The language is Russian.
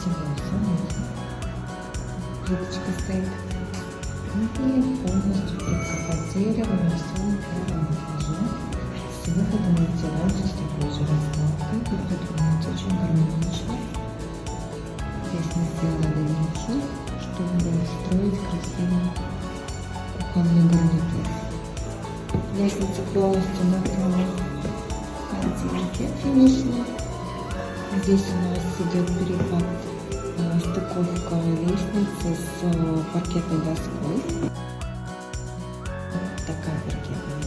внизу. Плиточка стоит. И полностью прикрывать дерево на всем первом этаже. С выходом на террасу с такой же раскладкой. Будет выглядеть очень гармонично. Здесь мы сделали нишу, чтобы устроить красивый кухонный гарнитур. Лестница полностью накрыла отделки финишные. Здесь у нас идет переход, стыковка лестницы с паркетной доской. Вот такая паркетная